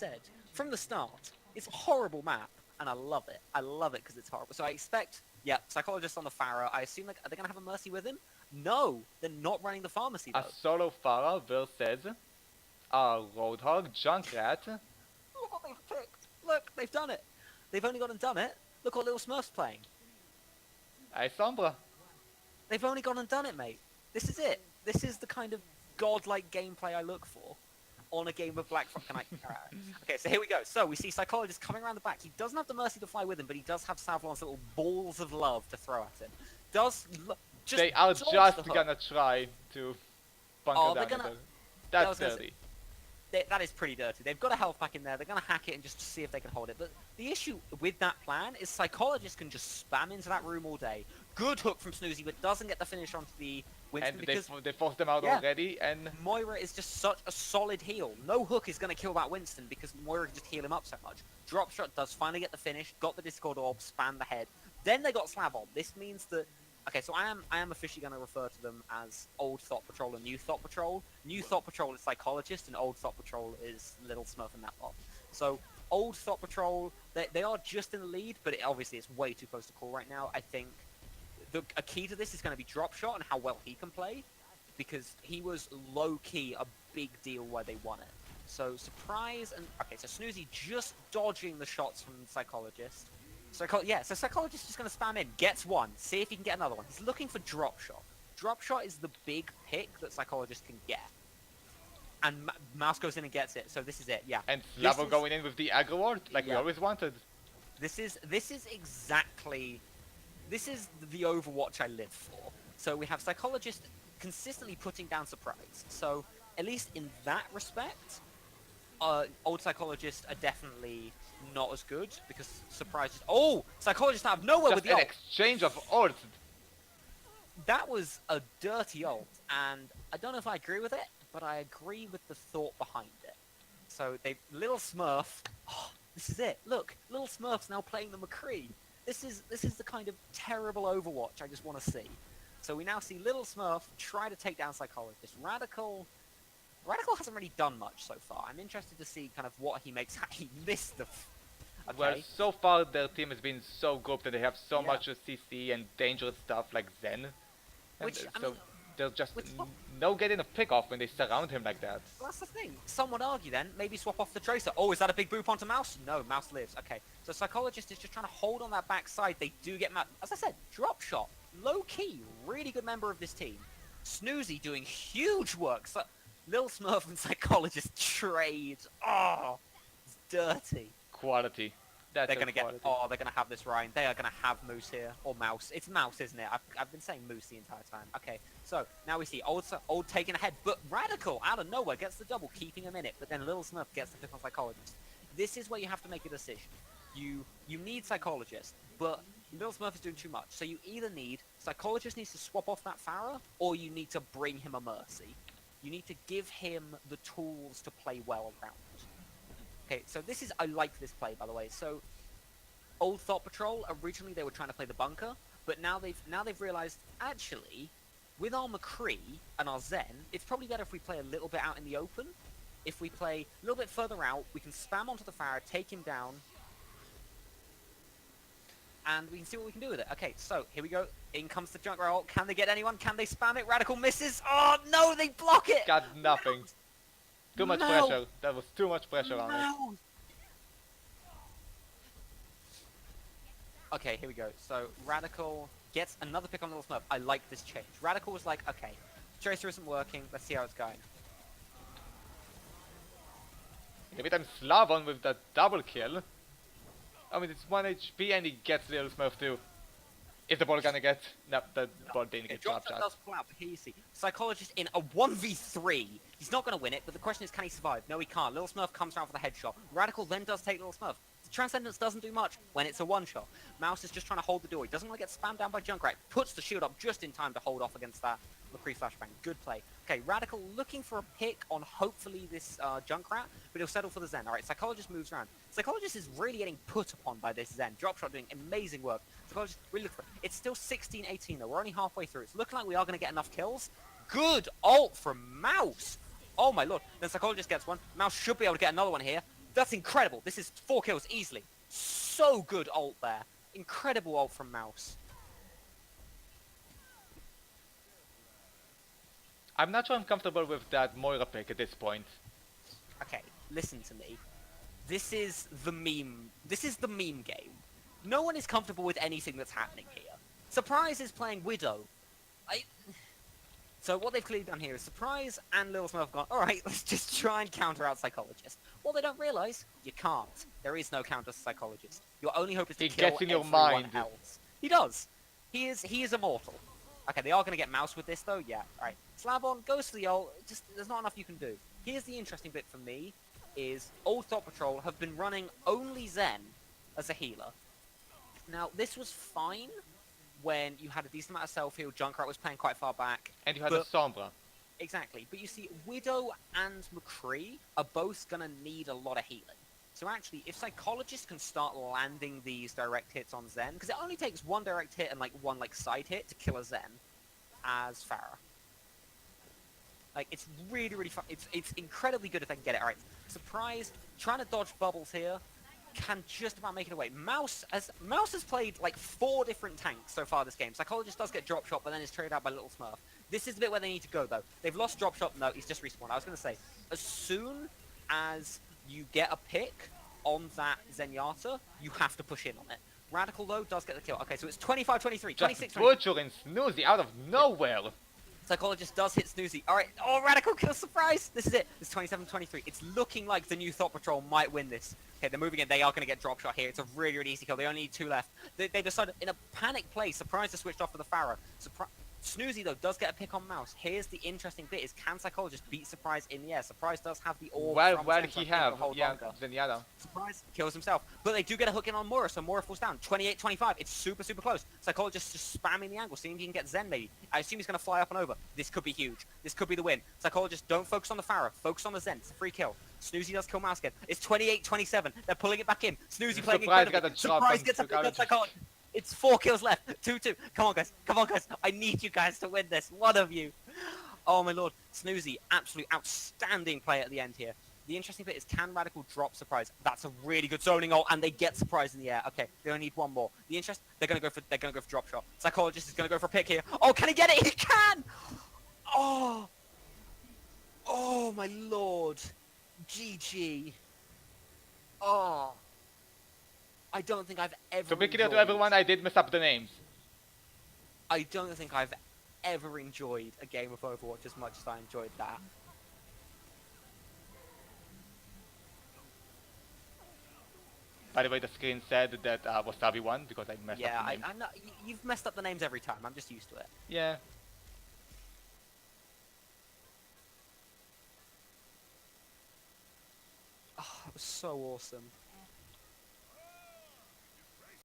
said, from the start, it's a horrible map, and I love it. I love it because it's horrible. So I expect, yeah, Psychologist on the Pharaoh. I assume, like, are they going to have a Mercy with him? No, they're not running the Pharmacy, A though. solo Pharah versus a Roadhog Junkrat. Look what they've picked. Look, they've done it. They've only gone and done it. Look what Little Smurf's playing. A Sombra. They've only gone and done it, mate. This is it. This is the kind of godlike gameplay I look for on a game of Black Frost. Okay, so here we go. So we see Psychologist coming around the back. He doesn't have the Mercy to fly with him, but he does have Savlon's little balls of love to throw at him. They are just gonna try to bunker down it. That's dirty. That is pretty dirty. They've got a health pack in there. They're going to hack it and just see if they can hold it. But the issue with that plan is Psychologist can just spam into that room all day. Good hook from Snoozy, but doesn't get the finish onto the Winston And because they forced them out already, and Moira is just such a solid heal. No hook is going to kill that Winston because Moira can just heal him up so much. Drop Shot does finally get the finish, got the Discord Orb, spam the head. Then they got Slab on. This means that... Okay, so I am officially going to refer to them as Old Thought Patrol and New Thought Patrol. New Thought Patrol is Psychologist, and Old Thought Patrol is Little Smurf and that lot. So, Old Thought Patrol, they are just in the lead, but obviously it's way too close to call right now. I think a key to this is going to be Drop Shot and how well he can play, because he was low-key a big deal why they won it. So, Surprise and... Okay, so Snoozy just dodging the shots from Psychologist. So Psychologist is just going to spam in, gets one, see if he can get another one. He's looking for Drop Shot. Drop Shot is the big pick that Psychologist can get. And Mouse goes in and gets it, so this is it, yeah. And Slavo going in with the aggro ward, like we always wanted. This is exactly... This is the Overwatch I live for. So we have Psychologist consistently putting down Surprise. So, at least in that respect, Old Psychologists are definitely not as good, because Surprise just... Oh! Psychologist out of nowhere with the ult! Just an exchange of ults. That was a dirty ult, and I don't know if I agree with it, but I agree with the thought behind it. So, Little Smurf... Oh, this is it. Look, Little Smurf's now playing the McCree. This is the kind of terrible Overwatch I just want to see. So we now see Little Smurf try to take down Psychologist. Radical hasn't really done much so far. I'm interested to see kind of what he makes. He missed the... Okay. Well, so far their team has been so good that they have so much CC and dangerous stuff like Zen. Which, I so mean, there's just no getting a pick off when they surround him like that. Well, that's the thing. Some would argue then, maybe swap off the Tracer. Oh, is that a big boop onto Mouse? No, Mouse lives. Okay, so Psychologist is just trying to hold on that backside. They do get as I said, Drop Shot. Low-key, really good member of this team. Snoozy doing huge work. So, Lil Smurf and Psychologist trade. Oh, it's dirty. Quality. They're gonna have this Ryan. They are gonna have Moose here, or Mouse. It's Mouse, isn't it? I've been saying Moose the entire time. Okay, so now we see Old taking ahead, but Radical out of nowhere gets the double, keeping him in it. But then Little Smurf gets the pick on Psychologist. This is where you have to make a decision. You need Psychologist, but Little Smurf is doing too much. So you either need Psychologist needs to swap off that Pharah, or you need to bring him a Mercy. You need to give him the tools to play well around. Okay, so I like this play, by the way. So, Old Thought Patrol, originally they were trying to play the bunker, but now they've realized, actually, with our McCree and our Zen, it's probably better if we play a little bit out in the open. If we play a little bit further out, we can spam onto the Pharah, take him down, and we can see what we can do with it. Okay, so, here we go. In comes the Junkrat ult. Can they get anyone? Can they spam it? Radical misses. Oh, no, they block it! Got nothing. Too much pressure. That was too much pressure on it. Okay, here we go. So, Radical gets another pick on Little Smurf. I like this change. Radical was like, okay, Tracer isn't working. Let's see how it's going. Every time Slavon with that double kill. I mean, it's 1 HP and he gets Little Smurf too. Is the ball gonna get... No, the ball didn't get Drop Shot. Does pull out, but here you see. Psychologist in a 1v3. He's not gonna win it, but the question is, can he survive? No, he can't. Little Smurf comes around for the headshot. Radical then does take Little Smurf. Transcendence doesn't do much when it's a one-shot. Mouse is just trying to hold the door. He doesn't want to get spammed down by Junkrat. Puts the shield up just in time to hold off against that McCree flashbang. Good play. Okay, Radical looking for a pick on hopefully this Junkrat, but he'll settle for the Zen. Alright, Psychologist moves around. Psychologist is really getting put upon by this Zen. Drop Shot doing amazing work. Psychologist really look for it. It's still 16-18 though. We're only halfway through. It's looking like we are going to get enough kills. Good ult from Mouse. Oh my lord. Then Psychologist gets one. Mouse should be able to get another one here. That's incredible. This is 4 kills easily. So good ult there. Incredible ult from Mouse. I'm not sure I'm comfortable with that Moira pick at this point. Okay, listen to me. This is the meme. This is the meme game. No one is comfortable with anything that's happening here. Surprise is playing Widow. So what they've clearly done here is Surprise and Little Smurf have gone, alright, let's just try and counter out Psychologist. What they don't realise, you can't. There is no counter Psychologist. Your only hope is to He kill gets in your everyone mind. else. He does. He is immortal. Okay, they are going to get Mouse with this though, yeah. Alright, Slavon goes to the ult, just, there's not enough you can do. Here's the interesting bit for me, is Old Thought Patrol have been running only Zen as a healer. Now, this was fine when you had a decent amount of self-heal, Junkrat was playing quite far back. And you had a Sombra. Exactly, but you see, Widow and McCree are both going to need a lot of healing. So actually, if Psychologist can start landing these direct hits on Zen, because it only takes one direct hit and like one like side hit to kill a Zen as Pharah. Like, it's really, really fun. It's incredibly good if they can get it. Alright, Surprise, trying to dodge bubbles here, can just about make it away. Mouse has played like 4 different tanks so far this game. Psychologist does get drop shot, but then is traded out by Little Smurf. This is the bit where they need to go though. They've lost drop shot. No, he's just respawned. I was going to say, as soon as you get a pick on that Zenyatta, you have to push in on it. Radical though does get the kill. Okay, so it's 25-23, 26-23. Butchering Snoozy out of nowhere. Psychologist does hit Snoozy. Alright, oh, Radical kill, surprise! This is it. It's 27-23. It's looking like the new Thought Patrol might win this. Okay, they're moving in. They are going to get drop shot here. It's a really, really easy kill. They only need 2 left. They decided, in a panic play, Surprise to switched off for the Pharah. Snoozy, though, does get a pick on Mouse. Here's the interesting bit, is can Psychologist beat Surprise in the air? Surprise does have the orb from Well, Zen, he so have, hold yeah, longer. Zenyatta. Surprise kills himself. But they do get a hook in on Moira, so Moira falls down. 28-25. It's super, super close. Psychologist just spamming the angle, seeing if he can get Zen maybe. I assume he's going to fly up and over. This could be huge. This could be the win. Psychologist, don't focus on the Pharah. Focus on the Zen. It's a free kill. Snoozy does kill Mouse again. It's 28-27. They're pulling it back in. Snoozy playing incredibly. Surprise gets a pick on Psychologist. It's 4 kills left. 2-2. Come on, guys. Come on, guys. I need you guys to win this. One of you. Oh, my lord. Snoozy, absolute outstanding play at the end here. The interesting bit is, can Radical drop Surprise? That's a really good zoning ult, and they get Surprise in the air. Okay, they only need one more. The interest, they're gonna go for drop shot. Psychologist is gonna go for a pick here. Oh, can he get it? He can! Oh! Oh, my lord. GG. Oh. I don't think I've ever To be clear to everyone, I did mess up the names. I don't think I've ever enjoyed a game of Overwatch as much as I enjoyed that. By the way, the screen said that Wasabi won because I messed Yeah, up the names. I know, you've messed up the names every time. I'm just used to it. Yeah. Oh, it was so awesome.